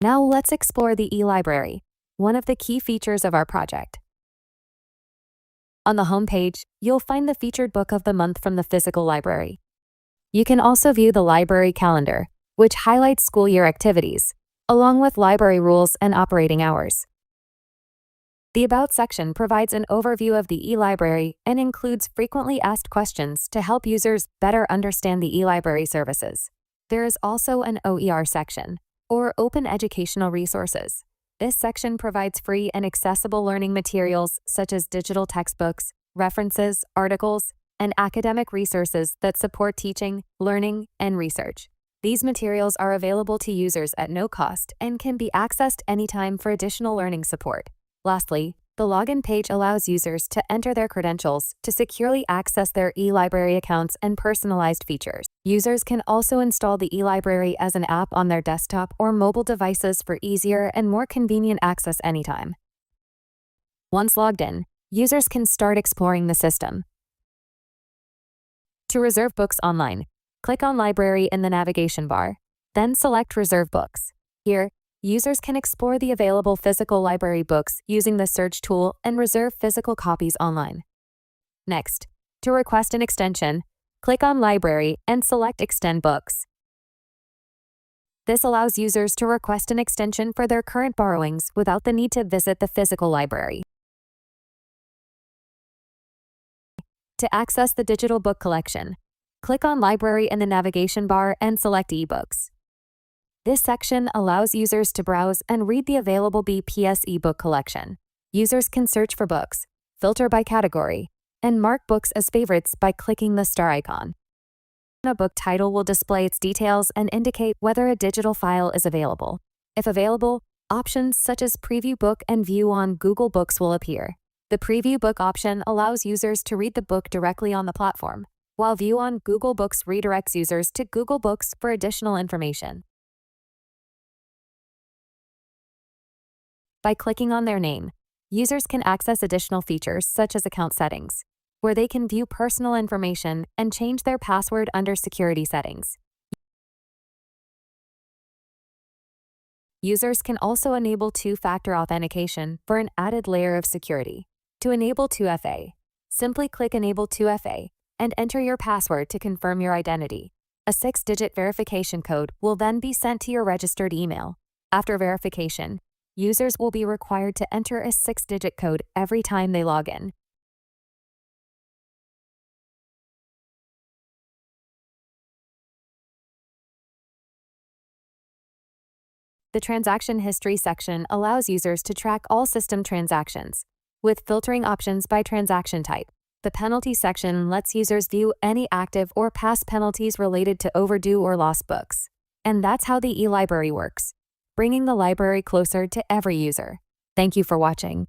Now let's explore the e-library, one of the key features of our project. On the home page, you'll find the featured book of the month from the physical library. You can also view the library calendar, which highlights school year activities, along with library rules and operating hours. The About section provides an overview of the e-library and includes frequently asked questions to help users better understand the e-library services. There is also an OER section, or Open Educational Resources. This section provides free and accessible learning materials such as digital textbooks, references, articles, and academic resources that support teaching, learning, and research. These materials are available to users at no cost and can be accessed anytime for additional learning support. Lastly, the login page allows users to enter their credentials to securely access their e-library accounts and personalized features. Users can also install the e-library as an app on their desktop or mobile devices for easier and more convenient access anytime. Once logged in, users can start exploring the system. To reserve books online, click on Library in the navigation bar, then select Reserve Books. Here, users can explore the available physical library books using the search tool and reserve physical copies online. Next, to request an extension, click on Library and select Extend Books. This allows users to request an extension for their current borrowings without the need to visit the physical library. To access the digital book collection, click on Library in the navigation bar and select eBooks. This section allows users to browse and read the available BPS ebook collection. Users can search for books, filter by category, and mark books as favorites by clicking the star icon. A book title will display its details and indicate whether a digital file is available. If available, options such as Preview Book and View on Google Books will appear. The Preview Book option allows users to read the book directly on the platform, while View on Google Books redirects users to Google Books for additional information. By clicking on their name, users can access additional features such as account settings, where they can view personal information and change their password under security settings. Users can also enable two-factor authentication for an added layer of security. To enable 2FA, simply click Enable 2FA and enter your password to confirm your identity. A 6-digit verification code will then be sent to your registered email. After verification, users will be required to enter a 6-digit code every time they log in. The Transaction History section allows users to track all system transactions, with filtering options by transaction type. The Penalty section lets users view any active or past penalties related to overdue or lost books. And that's how the e-library works, bringing the library closer to every user. Thank you for watching.